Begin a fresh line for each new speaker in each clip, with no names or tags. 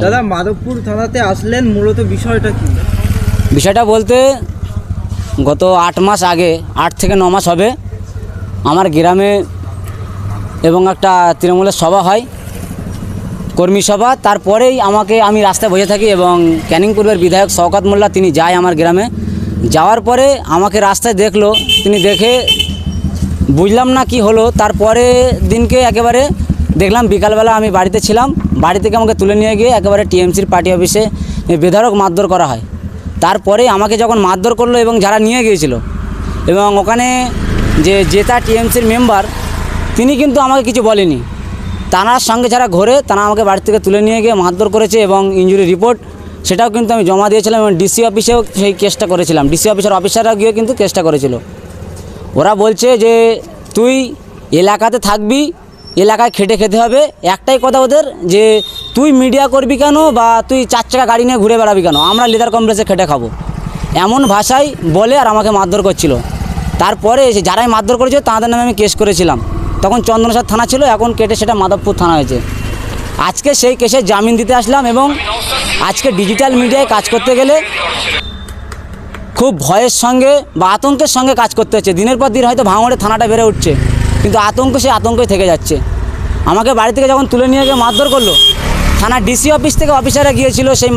দাদা মাধবপুর থানাতে আসলেন, মূলত বিষয়টা কি?
বিষয়টা বলতে গত 8 মাস আগে, 8 থেকে 9 মাস হবে, আমার গ্রামে এবং একটা তৃণমূলের সভা হয়, কর্মী সভা। তারপরেই আমি রাস্তায় বসে থাকি এবং ক্যানিং পূর্বের বিধায়ক শওকত মোল্লা তিনি যায় আমার গ্রামে। যাওয়ার পরে আমাকে রাস্তায় দেখলো, তিনি দেখে বুঝলাম না কি হলো। তারপরে দিনকে একেবারে দেখলাম বিকালবেলা আমি বাড়িতে ছিলাম, বাড়ি থেকে আমাকে তুলে নিয়ে গিয়ে একেবারে টিএমসির পার্টি অফিসে বেধড়ক মারধর করা হয়। তারপরে আমাকে যখন মারধর করলো এবং যারা নিয়ে গিয়েছিল, এবং ওখানে যে জেতা টিএমসির মেম্বার তিনি কিন্তু আমাকে কিছু বলেনি। তানার সঙ্গে যারা ঘোরে তারা আমাকে বাড়ি থেকে তুলে নিয়ে গিয়ে মারধর করেছে এবং ইনজুরি রিপোর্ট সেটাও কিন্তু আমি জমা দিয়েছিলাম এবং ডিসি অফিসেও সেই কেসটা করেছিলাম। ডিসি অফিসের অফিসাররা গিয়ে কিন্তু কেসটা করেছিল। ওরা বলছে যে তুই এলাকাতে থাকবি, এলাকায় খেটে খেতে হবে। একটাই কথা ওদের, যে তুই মিডিয়া করবি কেন বা তুই 4 চাকা গাড়ি নিয়ে ঘুরে বেড়াবি কেন, আমরা লেদার কমপ্লেক্সে খেটে খাবো, এমন ভাষায় বলে আর আমাকে মারধর করছিল। তারপরে যারাই মারধর করেছিল তাদের নামে আমি কেস করেছিলাম। তখন চন্দননগর থানা ছিল, এখন কেটে সেটা মাধবপুর থানা হয়েছে। আজকে সেই কেসে জামিন দিতে আসলাম এবং আজকে ডিজিটাল মিডিয়ায় কাজ করতে গেলে খুব ভয়ের সঙ্গে বা আতঙ্কের সঙ্গে কাজ করতে হচ্ছে। দিনের পর দিন হয়তো ভাঙড়ে থানাটা বেড়ে উঠছে, কিন্তু সেই আতঙ্কই থেকে যাচ্ছে। আমাকে বাড়ি থেকে যখন তুলে নিয়ে গিয়ে মারধর করলো, থানা ডিসি অফিস থেকে অফিসাররা গিয়েছিল সেই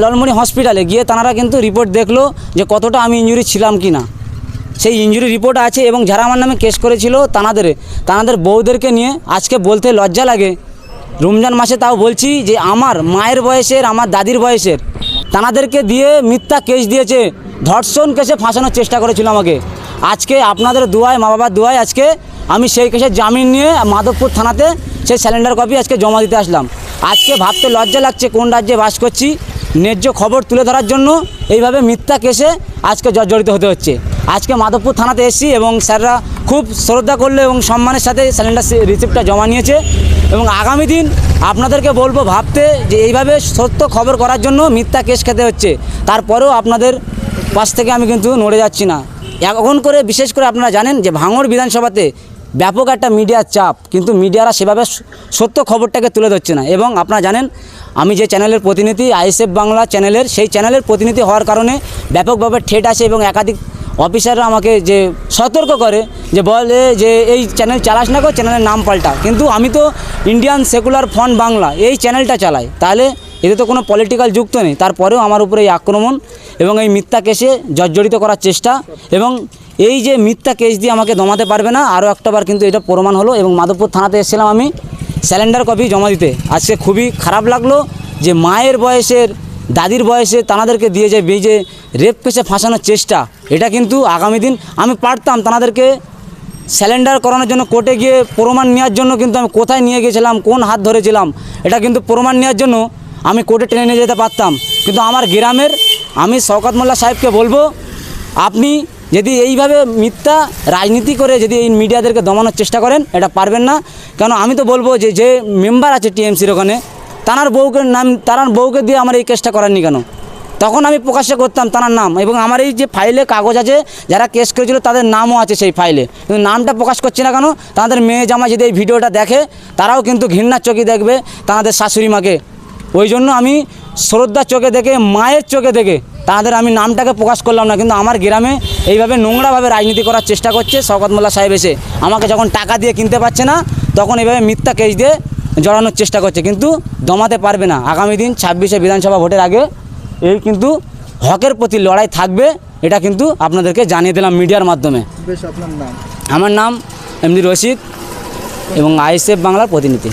লালমনি হসপিটালে গিয়ে, তারা কিন্তু রিপোর্ট দেখলো যে কতটা আমি ইনজুরি ছিলাম কি না। সেই ইনজুরি রিপোর্ট আছে এবং যারা আমার নামে কেস করেছিল তাদের বউদেরকে নিয়ে আজকে বলতে লজ্জা লাগে। রমজান মাসে তাও বলছি যে আমার মায়ের বয়সের, আমার দাদির বয়সের তানাদেরকে দিয়ে মিথ্যা কেস দিয়েছে, ধর্ষণ কেসে ফাঁসানোর চেষ্টা করেছিল আমাকে। আজকে আপনাদের দুয়ায়, মা বাবার দুয়ায় আজকে আমি সেই কেসের জামিন নিয়ে মাধবপুর থানাতে সেই স্যালেন্ডার কপি আজকে জমা দিতে আসলাম। আজকে ভাবতে লজ্জা লাগছে কোন রাজ্যে বাস করছি। ন্যায্য খবর তুলে ধরার জন্য এইভাবে মিথ্যা কেসে আজকে জর্জরিত হতে হচ্ছে। আজকে মাধবপুর থানাতে এসেছি এবং স্যাররা খুব শ্রদ্ধা করলো এবং সম্মানের সাথে স্যালেন্ডার রিসিপ্টটা জমা নিয়েছে। এবং আগামী দিন আপনাদেরকে বলবো ভাবতে, যে এইভাবে সত্য খবর করার জন্য মিথ্যা কেস খেতে হচ্ছে। তারপরেও আপনাদের পাশ থেকে আমি কিন্তু নড়ে যাচ্ছি না। এখন করে বিশেষ করে আপনারা জানেন যে ভাঙড় বিধানসভাতে ব্যাপক একটা মিডিয়ার চাপ, কিন্তু মিডিয়ারা সেভাবে সত্য খবরটাকে তুলে ধরছে না। এবং আপনারা জানেন আমি যে চ্যানেলের প্রতিনিধি, আইএসএফ বাংলা চ্যানেলের, সেই চ্যানেলের প্রতিনিধি হওয়ার কারণে ব্যাপকভাবে ঠেট আসে এবং একাধিক অফিসাররা আমাকে যে সতর্ক করে, যে বলে যে এই চ্যানেল চালাস না গো, চ্যানেলের নাম পাল্টা। কিন্তু আমি তো ইন্ডিয়ান সেকুলার ফ্রন্ট বাংলা এই চ্যানেলটা চালাই, তাহলে এতে তো কোনো পলিটিক্যাল যুক্ত নেই। তারপরেও আমার উপরে এই আক্রমণ এবং এই মিথ্যা কেসে জর্জরিত করার চেষ্টা, এবং এই যে মিথ্যা কেস দিয়ে আমাকে দমাতে পারবে না, আরও একটাবার কিন্তু এটা প্রমাণ হলো। এবং মাধবপুর থানাতে এসেছিলাম আমি স্যালেন্ডার কপি জমা দিতে। আজকে খুবই খারাপ লাগলো যে মায়ের বয়সের, দাদির বয়সে তানাদেরকে দিয়ে যে এই যে রেপ কেসে ফাঁসানোর চেষ্টা, এটা কিন্তু আগামী দিন আমি পারতাম তানাদেরকে স্যালেন্ডার করানোর জন্য কোর্টে গিয়ে প্রমাণ নেওয়ার জন্য, কিন্তু আমি কোথায় নিয়ে গেছিলাম, কোন হাত ধরেছিলাম, এটা কিন্তু প্রমাণ নেওয়ার জন্য আমি কোর্টে টেনে নিয়ে যেতে পারতাম। কিন্তু আমার গ্রামের আমি শওকত মোল্লা সাহেবকে বলবো, আপনি যদি এইভাবে মিথ্যা রাজনীতি করে যদি এই মিডিয়াদেরকে দমানোর চেষ্টা করেন, এটা পারবেন না। কেন আমি তো বলবো যে মেম্বার আছে টিএমসির ওখানে, তার বউকে দিয়ে আমার এই কেসটা করাননি কেন? তখন আমি প্রকাশ্যে করতাম তার নাম, এবং আমার এই যে ফাইলে কাগজ আছে যারা কেস করেছিল তাদের নামও আছে সেই ফাইলে, কিন্তু নামটা প্রকাশ করছি না কেন? তাদের মেয়ে জামাই যদি এই ভিডিওটা দেখে তারাও কিন্তু ঘৃণার চোখে দেখবে তাদের শাশুড়ি মাকে। ওই জন্য আমি শ্রদ্ধার চোখে দেখে, মায়ের চোখে দেখে তাদের আমি নামটাকে প্রকাশ করলাম না। কিন্তু আমার গ্রামে এইভাবে নোংরাভাবে রাজনীতি করার চেষ্টা করছে শওকত মোল্লা সাহেব এসে। আমাকে যখন টাকা দিয়ে কিনতে পারছে না, তখন এইভাবে মিথ্যা কেস দিয়ে জড়ানোর চেষ্টা করছে, কিন্তু দমাতে পারবে না। আগামী দিন 26শে বিধানসভা ভোটের আগে এই কিন্তু হকের প্রতি লড়াই থাকবে, এটা কিন্তু আপনাদেরকে জানিয়ে দিলাম মিডিয়ার মাধ্যমে।
আপনার নাম?
আমার নাম এমডি রশিদ এবং আইএসএফ বাংলার প্রতিনিধি।